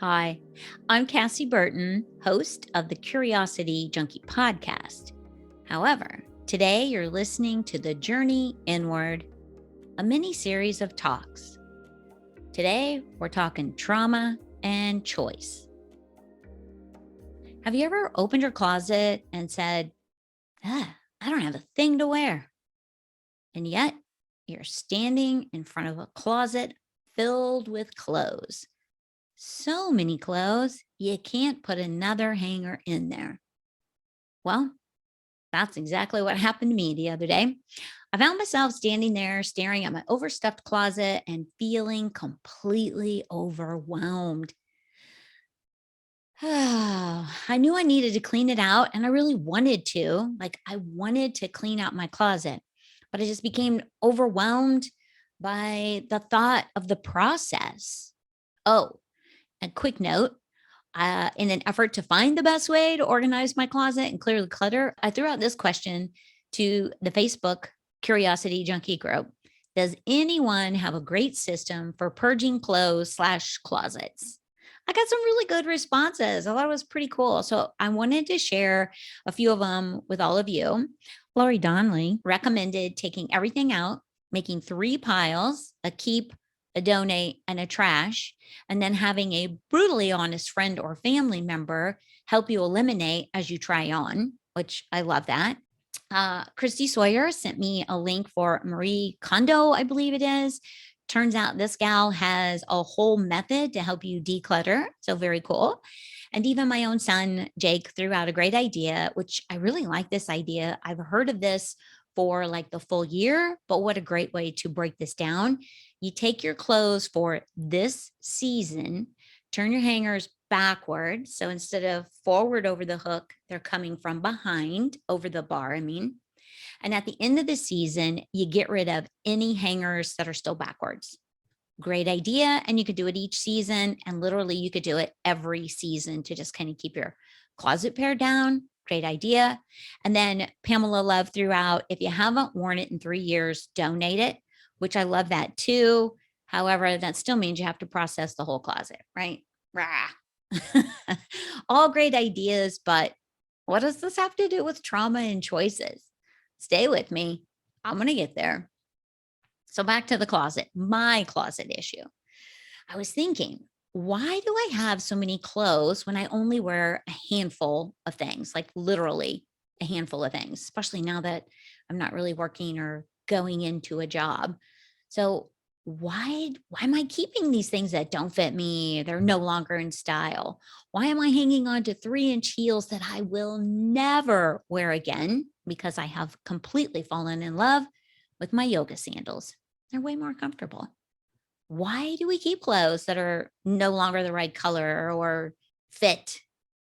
Hi, I'm Cassie Burton, host of the Curiosity Junkie podcast. However, today you're listening to The Journey Inward, a mini series of talks. Today, we're talking trauma and choice. Have you ever opened your closet and said, I don't have a thing to wear? And yet, you're standing in front of a closet filled with clothes. So many clothes, you can't put another hanger in there. Well, that's exactly what happened to me the other day. I found myself standing there staring at my overstuffed closet and feeling completely overwhelmed. I knew I needed to clean it out and I really wanted to. I wanted to clean out my closet, but I just became overwhelmed by the thought of the process. Oh, a quick note, in an effort to find the best way to organize my closet and clear the clutter, I threw out this question to the Facebook Curiosity Junkie group. Does anyone have a great system for purging clothes slash closets? I got some really good responses. I thought it was pretty cool. So I wanted to share a few of them with all of you. Lori Donnelly recommended taking everything out, making 3 piles: a keep, a donate, and a trash, and then having a brutally honest friend or family member help you eliminate as you try on, which I love that. Christy Sawyer sent me a link for Marie Kondo, I believe it is. Turns out this gal has a whole method to help you declutter. So very cool. And even my own son, Jake, threw out a great idea, which I really like this idea. I've heard of this for like the full year, but what a great way to break this down. You take your clothes for this season, turn your hangers backward. So instead of forward over the hook, they're coming from behind over the bar, And at the end of the season, you get rid of any hangers that are still backwards. Great idea. And you could do it each season. And literally, you could do it every season to just kind of keep your closet pared down. Great idea. And then Pamela Love threw out, if you haven't worn it in 3 years, donate it, which I love that too. However, that still means you have to process the whole closet, right? Rah. All great ideas, but what does this have to do with trauma and choices? Stay with me. I'm going to get there. So back to the closet, my closet issue. I was thinking, why do I have so many clothes when I only wear a handful of things, like literally a handful of things, especially now that I'm not really working or going into a job. So why am I keeping these things that don't fit me? They're no longer in style. Why am I hanging on to 3-inch heels that I will never wear again because I have completely fallen in love with my yoga sandals? They're way more comfortable. Why do we keep clothes that are no longer the right color or fit,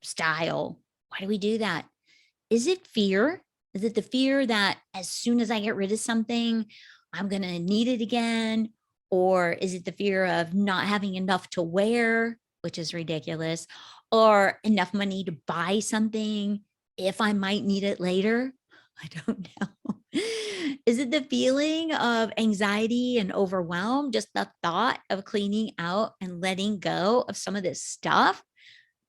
style? Why do we do that? Is it fear? Is it the fear that as soon as I get rid of something, I'm going to need it again? Or is it the fear of not having enough to wear, which is ridiculous, or enough money to buy something if I might need it later? I don't know. Is it the feeling of anxiety and overwhelm? Just the thought of cleaning out and letting go of some of this stuff?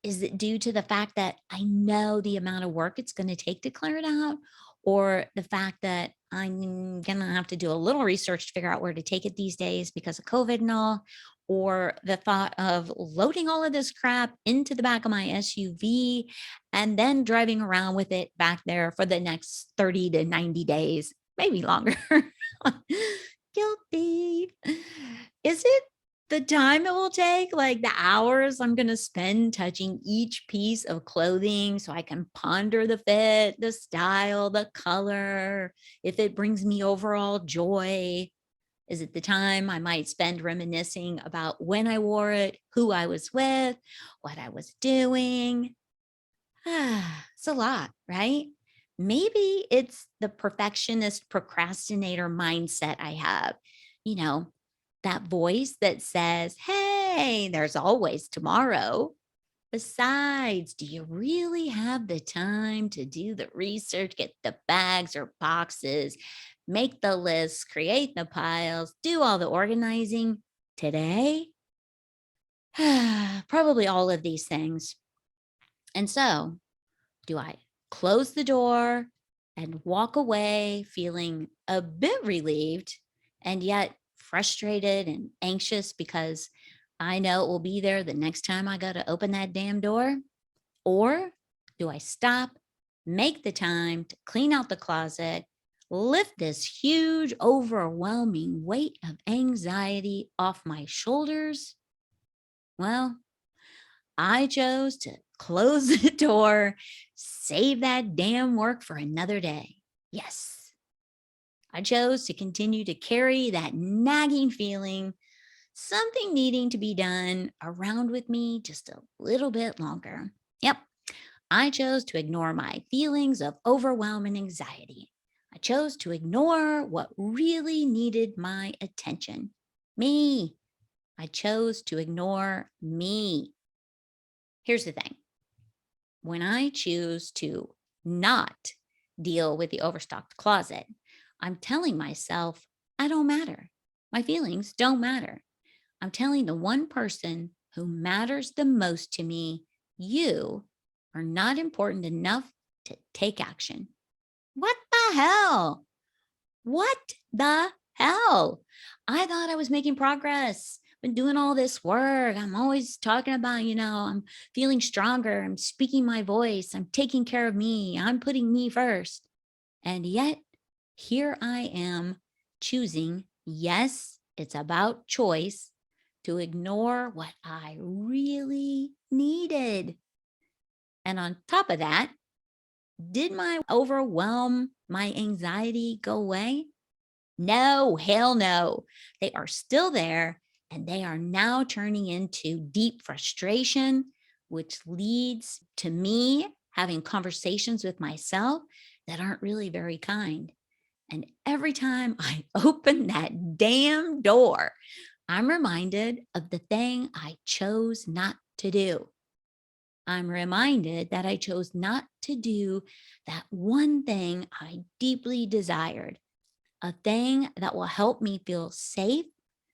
Is it due to the fact that I know the amount of work it's going to take to clear it out? Or the fact that I'm going to have to do a little research to figure out where to take it these days because of COVID and all? Or the thought of loading all of this crap into the back of my SUV and then driving around with it back there for the next 30 to 90 days, maybe longer. Guilty. Is it the time it will take, like the hours I'm going to spend touching each piece of clothing so I can ponder the fit, the style, the color, if it brings me overall joy? Is it the time I might spend reminiscing about when I wore it, who I was with, what I was doing? It's a lot, right? Maybe it's the perfectionist procrastinator mindset I have. You know, that voice that says, hey, there's always tomorrow. Besides, do you really have the time to do the research, get the bags or boxes, make the lists, create the piles, do all the organizing today? Probably all of these things. And so, do I close the door and walk away feeling a bit relieved and yet frustrated and anxious because I know it will be there the next time I go to open that damn door? Or do I stop, make the time to clean out the closet, lift this huge, overwhelming weight of anxiety off my shoulders? Well, I chose to close the door, save that damn work for another day. Yes, I chose to continue to carry that nagging feeling, something needing to be done around with me just a little bit longer. Yep, I chose to ignore my feelings of overwhelm and anxiety. I chose to ignore what really needed my attention. Me. I chose to ignore me. Here's the thing, when I choose to not deal with the overstocked closet, I'm telling myself I don't matter. My feelings don't matter. I'm telling the one person who matters the most to me, you are not important enough to take action. What the hell? What the hell? I thought I was making progress. Been doing all this work. I'm always talking about, I'm feeling stronger. I'm speaking my voice. I'm taking care of me. I'm putting me first. And yet, here I am choosing, yes, it's about choice, to ignore what I really needed. And on top of that, did my overwhelm, my anxiety go away? No, hell no. They are still there and they are now turning into deep frustration, which leads to me having conversations with myself that aren't really very kind. And every time I open that damn door, I'm reminded of the thing I chose not to do. I'm reminded that I chose not to do that one thing I deeply desired, a thing that will help me feel safe,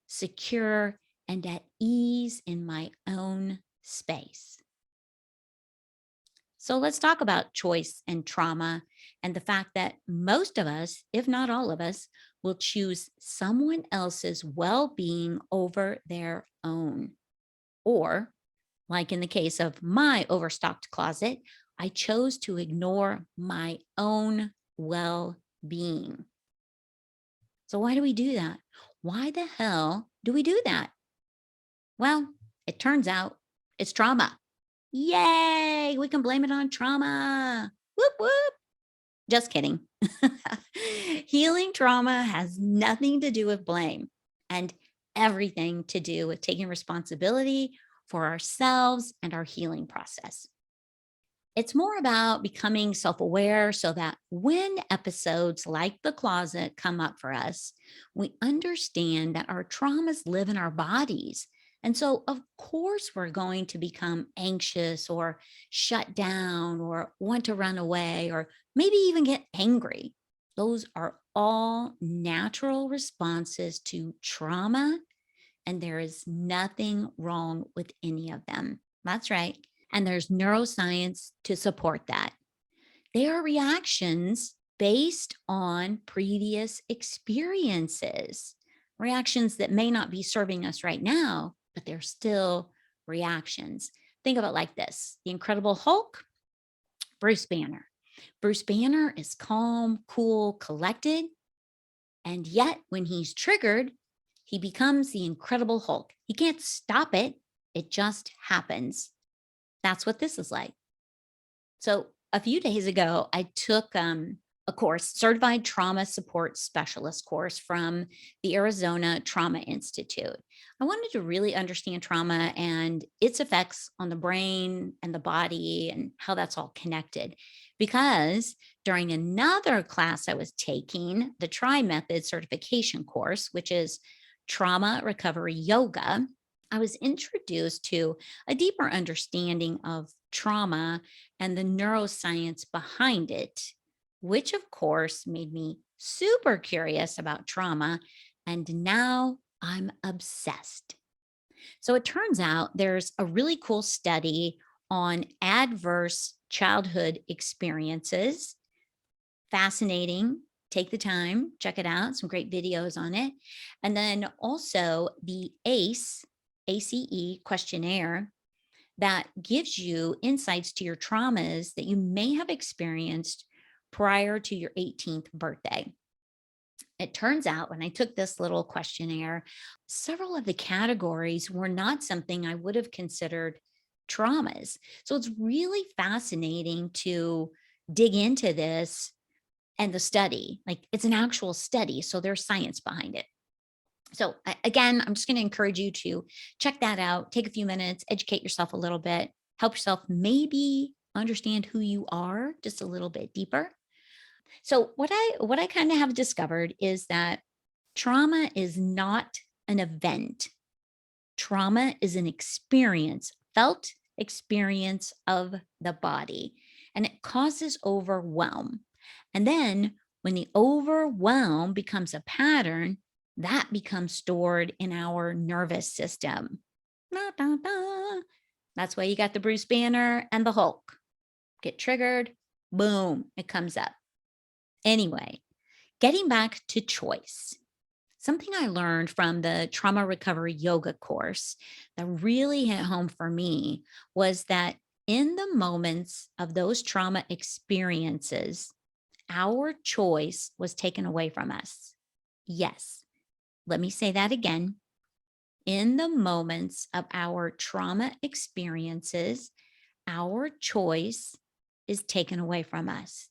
secure, and at ease in my own space. So let's talk about choice and trauma and the fact that most of us, if not all of us, will choose someone else's well being over their own. Or, like in the case of my overstocked closet, I chose to ignore my own well being. So, why do we do that? Why the hell do we do that? Well, it turns out it's trauma. Yay! We can blame it on trauma. Whoop, whoop. Just kidding. Healing trauma has nothing to do with blame and everything to do with taking responsibility for ourselves and our healing process. It's more about becoming self aware so that when episodes like the closet come up for us, we understand that our traumas live in our bodies. And so, of course, we're going to become anxious or shut down or want to run away or maybe even get angry. Those are all natural responses to trauma, and there is nothing wrong with any of them. That's right. And there's neuroscience to support that. They are reactions based on previous experiences, reactions that may not be serving us right now, but they're still reactions. Think of it like this: The Incredible Hulk, Bruce Banner. Bruce Banner is calm, cool, collected. And yet, when he's triggered, he becomes the Incredible Hulk. He can't stop it, it just happens. That's what this is like. So a few days ago, I took a course, certified trauma support specialist course from the Arizona Trauma Institute. I wanted to really understand trauma and its effects on the brain and the body and how that's all connected. Because during another class I was taking, the Tri Method certification course, which is trauma recovery yoga, I was introduced to a deeper understanding of trauma and the neuroscience behind it, which of course made me super curious about trauma. And now I'm obsessed. So it turns out there's a really cool study on adverse childhood experiences. Fascinating. Take the time, check it out. Some great videos on it. And then also the ACE questionnaire that gives you insights to your traumas that you may have experienced prior to your 18th birthday. It turns out when I took this little questionnaire, several of the categories were not something I would have considered traumas. So it's really fascinating to dig into this and the study. Like it's an actual study, so there's science behind it. So again, I'm just going to encourage you to check that out, take a few minutes, educate yourself a little bit, help yourself maybe understand who you are just a little bit deeper. So what I kind of have discovered is that trauma is not an event. Trauma is an experience, felt experience of the body, and it causes overwhelm. And then when the overwhelm becomes a pattern, that becomes stored in our nervous system. Da, da, da. That's why you got the Bruce Banner and the Hulk. Get triggered, boom, it comes up. Anyway, getting back to choice. Something I learned from the trauma recovery yoga course that really hit home for me was that in the moments of those trauma experiences, our choice was taken away from us. Yes, let me say that again. In the moments of our trauma experiences, our choice is taken away from us.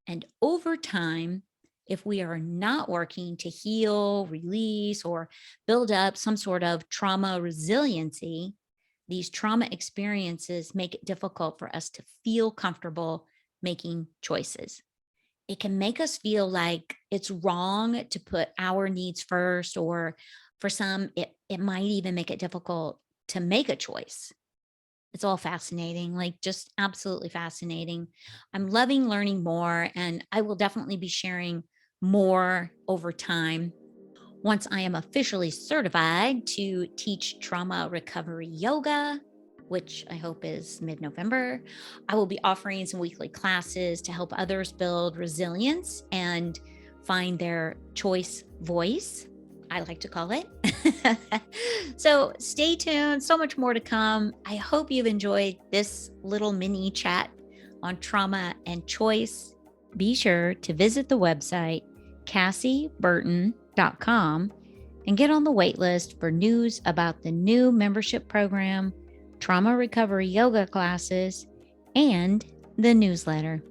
And over time, if we are not working to heal, release, or build up some sort of trauma resiliency, these trauma experiences make it difficult for us to feel comfortable making choices. It can make us feel like it's wrong to put our needs first, or for some, it might even make it difficult to make a choice. It's all fascinating, like just absolutely fascinating. I'm loving learning more, and I will definitely be sharing more over time. Once I am officially certified to teach trauma recovery yoga, which I hope is mid November, I will be offering some weekly classes to help others build resilience and find their choice voice, I like to call it. So stay tuned, so much more to come. I hope you've enjoyed this little mini chat on trauma and choice. Be sure to visit the website cassieburton.com and get on the wait list for news about the new membership program, trauma recovery yoga classes, and the newsletter.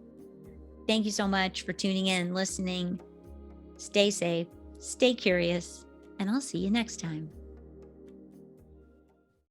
Thank you so much for tuning in, listening. Stay safe, stay curious, and I'll see you next time.